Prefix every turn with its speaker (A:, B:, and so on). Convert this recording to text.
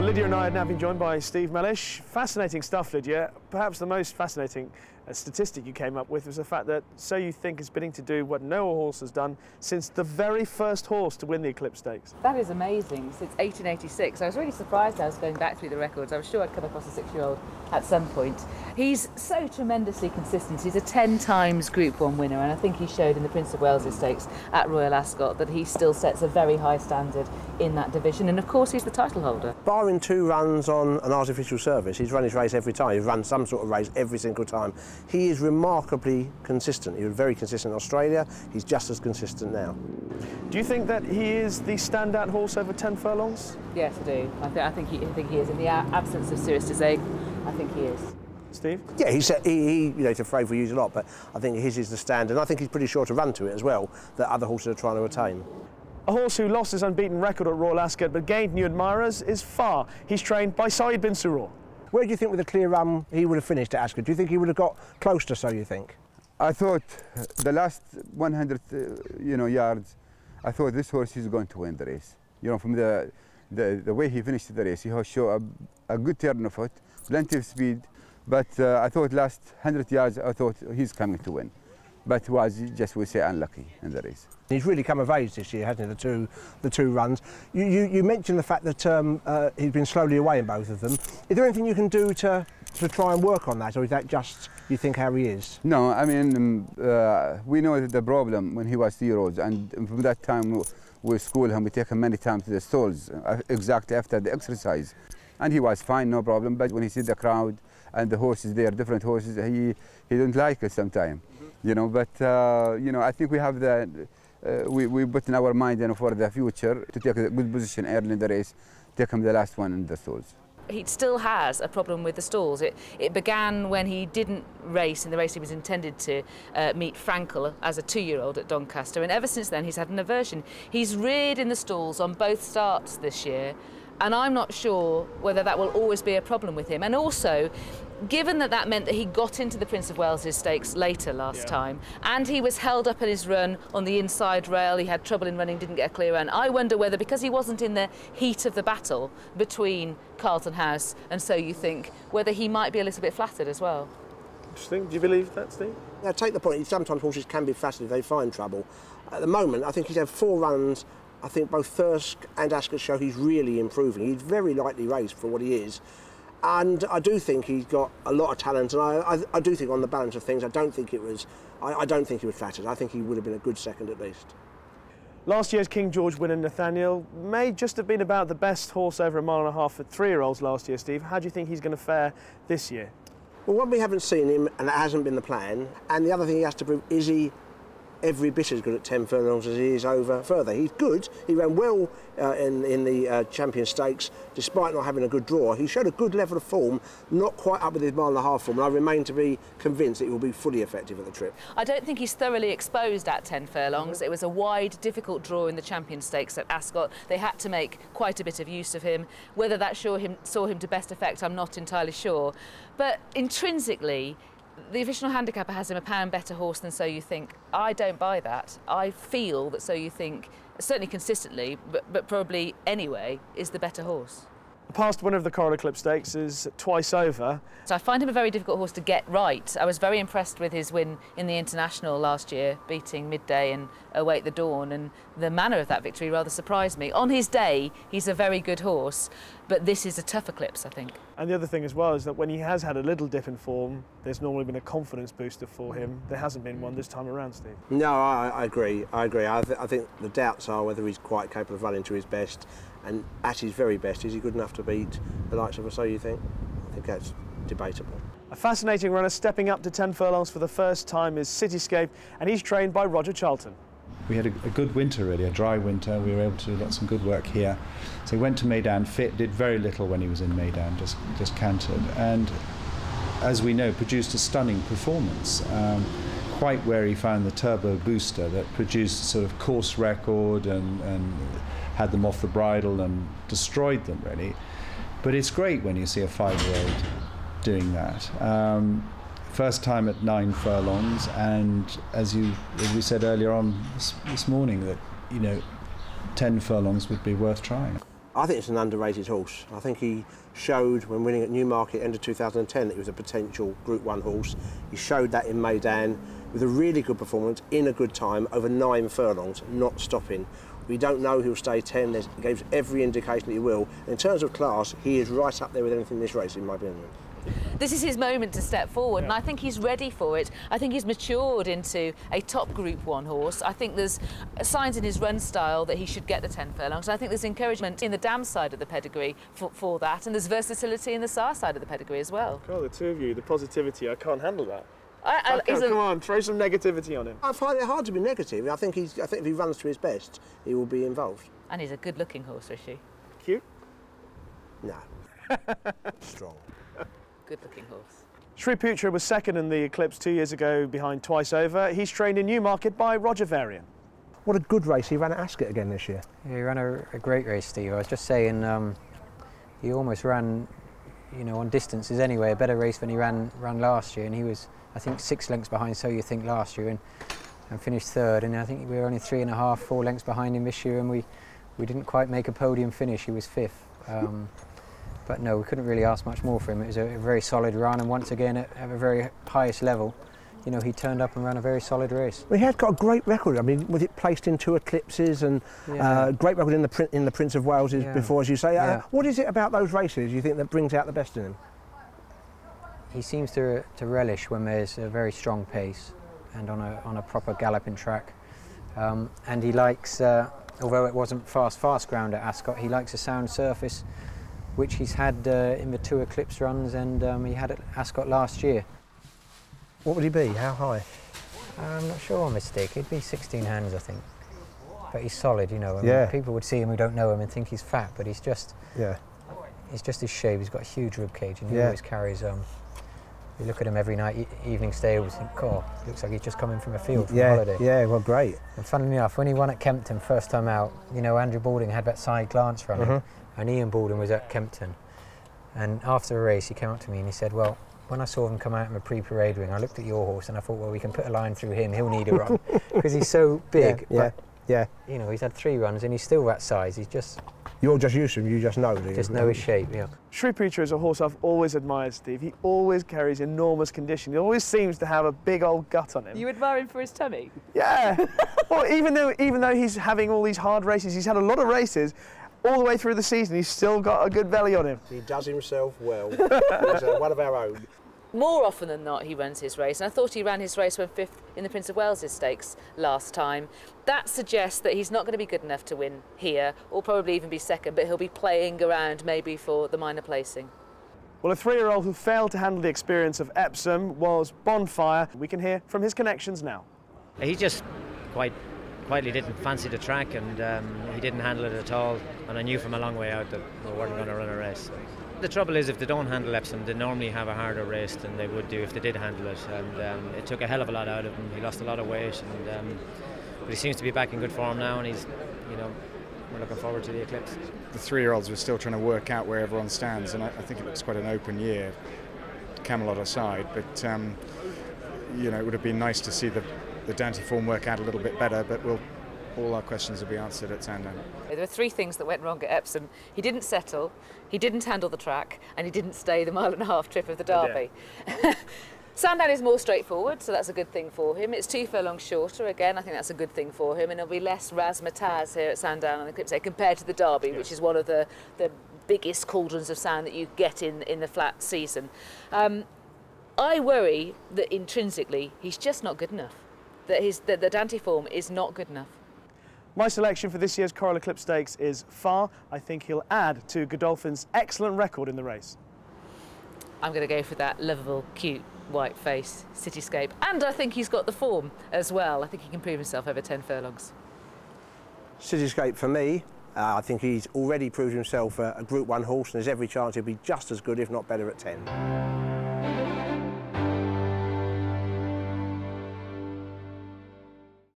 A: Well, Lydia and I have now been joined by Steve Mellish. Fascinating stuff, Lydia. Perhaps the most fascinating statistic you came up with was the fact that So You Think is bidding to do what no horse has done since the very first horse to win the Eclipse Stakes.
B: That is amazing, since 1886. I was really surprised I was going back through the records. I was sure I'd come across a 6-year-old at some point. He's so tremendously consistent. He's a 10 times Group 1 winner, and I think he showed in the Prince of Wales Stakes at Royal Ascot that he still sets a very high standard in that division, and of course he's the title holder.
C: Barring 2 runs on an artificial surface, he's run his race every time. He's run some sort of race every single time. He is remarkably consistent. He was very consistent in Australia. He's just as consistent now.
A: Do you think that he is the standout horse over 10 furlongs?
B: Yes, I do. I think he is. In the absence of Sirius Deseg, I think he is.
A: Steve?
C: Yeah, he you know, it's a phrase we use a lot, but I think his is the standard. And I think he's pretty sure to run to it as well, that other horses are trying to attain.
A: A horse who lost his unbeaten record at Royal Ascot but gained new admirers is Farhh. He's trained by Saeed bin Suroor.
C: Where do you think with a clear run he would have finished at Ascot? Do you think he would have got close to So You Think?
D: I thought the last 100 yards, I thought this horse is going to win the race. You know, from the way he finished the race, he has shown a good turn of foot, plenty of speed, but I thought last 100 yards, I thought he's coming to win. But was just, we say, unlucky in the race.
C: He's really come of age this year, hasn't he, the two runs. You mentioned the fact that he's been slowly away in both of them. Is there anything you can do to try and work on that, or is that just, you think, how he is?
D: No, I mean, we know the problem when he was 2 years old, and from that time we school him, we take him many times to the stalls, exactly after the exercise. And he was fine, no problem, but when he sees the crowd and the horses there, different horses, he don't like it sometimes. You know, but you know, I think we have we put in our mind, for the future to take a good position early in the race, take him the last one in the stalls.
B: He still has a problem with the stalls. It began when he didn't race in the race he was intended to meet Frankel as a 2-year-old at Doncaster, and ever since then he's had an aversion. He's reared in the stalls on both starts this year, and I'm not sure whether that will always be a problem with him. And also, given that meant that he got into the Prince of Wales Stakes later last time, and he was held up in his run on the inside rail, he had trouble in running, didn't get a clear run. I wonder whether, because he wasn't in the heat of the battle between Charlton House and So You Think, whether he might be a little bit flattered as well.
A: Interesting. Do you believe that, Steve?
C: Yeah, take the point. Sometimes horses can be flattered if they find trouble. At the moment, I think he's had 4 runs. I think both Thirsk and Ascot show he's really improving. He's very lightly raced for what he is. And I do think he's got a lot of talent, and I do think on the balance of things, I don't think he was flattered. I think he would have been a good second at least.
A: Last year's King George winner Nathaniel may just have been about the best horse over 1.5 miles for 3-year-olds last year, Steve. How do you think he's going to fare this year?
C: Well, one, we haven't seen him, and that hasn't been the plan. And the other thing he has to prove, is he every bit as good at 10 furlongs as he is over further? He's good. He ran well in the Champion Stakes, despite not having a good draw. He showed a good level of form, not quite up with his 1.5 mile form, and I remain to be convinced that he will be fully effective at the trip.
B: I don't think he's thoroughly exposed at 10 furlongs. It was a wide, difficult draw in the Champion Stakes at Ascot. They had to make quite a bit of use of him. Whether that saw him to best effect, I'm not entirely sure. But intrinsically, the official handicapper has him a pound better horse than So You Think. I don't buy that. I feel that So You Think, certainly consistently, but probably anyway, is the better horse.
A: The past winner of the Coral-Eclipse Stakes is twice over.
B: So I find him a very difficult horse to get right. I was very impressed with his win in the International last year, beating Midday and Await the Dawn, and the manner of that victory rather surprised me. On his day, he's a very good horse, but this is a tough Eclipse, I think.
A: And the other thing as well is that when he has had a little dip in form, there's normally been a confidence booster for him. There hasn't been one this time around, Steve.
C: No, I agree. I think the doubts are whether he's quite capable of running to his best, and at his very best, is he good enough to beat the likes of a So You Think? I think that's debatable.
A: A fascinating runner stepping up to 10 furlongs for the first time is Cityscape, and he's trained by Roger Charlton.
E: We had a good winter, really, a dry winter. We were able to do some good work here. So he went to Meydan fit, did very little when he was in Meydan, just cantered, and as we know, produced a stunning performance. Quite where he found the turbo booster that produced a sort of course record and had them off the bridle and destroyed them, really. But it's great when you see a 5-year-old doing that. First time at 9 furlongs, and as we said earlier on this morning, that 10 furlongs would be worth trying.
C: I think it's an underrated horse. I think he showed when winning at Newmarket end of 2010 that he was a potential Group 1 horse. He showed that in Meydan with a really good performance in a good time over 9 furlongs, not stopping. We don't know he'll stay 10. He gives every indication that he will. In terms of class, he is right up there with anything in this race, in my opinion.
B: This is his moment to step forward, and I think he's ready for it. I think he's matured into a top Group 1 horse. I think there's signs in his run style that he should get the 10 furlongs. I think there's encouragement in the dam side of the pedigree for that, and there's versatility in the Saar side of the pedigree as well.
A: God, the two of you, the positivity, I can't handle that.
B: Come
A: on, throw some negativity on him.
C: I find it hard to be negative. I think if he runs to his best, he will be involved.
B: And he's a good-looking horse, Rishi.
A: Cute?
C: No. Strong.
B: Good-looking horse.
A: Rishi Persad was second in the Eclipse 2 years ago behind Twice Over. He's trained in Newmarket by Roger Varian.
C: What a good race he ran at Ascot again this year.
F: Yeah, he ran a great race, Steve. I was just saying he almost ran, you know, on distances anyway, a better race than he ran last year, and he was, I think, 6 lengths behind So You Think last year and finished third, and I think we were only 3.5, 4 lengths behind him this year, and we didn't quite make a podium finish. He was 5th. But no, we couldn't really ask much more for him. It was a very solid run, and once again at a very highest level, you know, he turned up and ran a very solid race.
C: Well, he had got a great record. I mean, was it placed in 2 Eclipses and great record in the Prince of Wales before, as you say. What is it about those races you think that brings out the best in him?
F: He seems to relish when there's a very strong pace and on a proper galloping track, and he likes, although it wasn't fast ground at Ascot, he likes a sound surface, which he's had in the 2 Eclipse runs, and he had at Ascot last year.
C: What would he be? How high?
F: I'm not sure on this stick. He'd be 16 hands, I think. But he's solid, you know. I mean, people would see him who don't know him and think he's fat, but he's just his shape. He's got a huge rib cage, and he always carries. You look at him every night, evening stay, always think, "Oh, looks like he's just coming from a field from a holiday."
C: Yeah, well, great.
F: And funnily enough, when he won at Kempton first time out, you know, Andrew Balding had that side glance from him. And Ian Baldwin was at Kempton, and after the race he came up to me and he said, well, when I saw him come out in the pre-parade ring, I looked at your horse and I thought, well, we can put a line through him, he'll need a run, because he's so big.
C: Yeah.
F: You know, he's had 3 runs and he's still that size. He's just...
C: You're just used to him, you just know, do you?
F: Just know his shape, yeah.
A: Rishi Persad is a horse I've always admired, Steve. He always carries enormous condition. He always seems to have a big old gut on him.
B: You admire him for his tummy?
A: Yeah. Well, even though he's having all these hard races, he's had a lot of races, all the way through the season, he's still got a good belly on him.
C: He does himself well. He's one of our own.
B: More often than not, he runs his race, and I thought he ran his race when 5th in the Prince of Wales' stakes last time. That suggests that he's not going to be good enough to win here, or probably even be second, but he'll be playing around maybe for the minor placing.
A: Well, a 3-year-old who failed to handle the experience of Epsom was Bonfire. We can hear from his connections now.
G: He just quietly didn't fancy the track, and he didn't handle it at all, and I knew from a long way out that we weren't going to run a race. The trouble is, if they don't handle Epsom, they normally have a harder race than they would do if they did handle it, and it took a hell of a lot out of him. He lost a lot of weight, and but he seems to be back in good form now, and he's, you know, we're looking forward to the Eclipse.
H: The 3-year-olds were still trying to work out where everyone stands, and I think it looks quite an open year, Camelot aside, but you know, it would have been nice to see the Dante form work out a little bit better, but all our questions will be answered at Sandown.
B: There were 3 things that went wrong at Epsom. He didn't settle, he didn't handle the track, and he didn't stay the 1.5-mile trip of the Derby. Sandown is more straightforward, so that's a good thing for him. It's 2 furlongs shorter, again, I think that's a good thing for him, and there'll be less razzmatazz here at Sandown on the Eclipse compared to the Derby, which is one of the biggest cauldrons of sound that you get in the flat season. I worry that intrinsically he's just not good enough, that the Dante form is not good enough.
A: My selection for this year's Coral-Eclipse Stakes is Farhh. I think he'll add to Godolphin's excellent record in the race.
B: I'm going to go for that lovable, cute, white face, Cityscape. And I think he's got the form as well. I think he can prove himself over 10 furlongs.
C: Cityscape for me. I think he's already proved himself a Group 1 horse, and there's every chance he'll be just as good, if not better, at 10.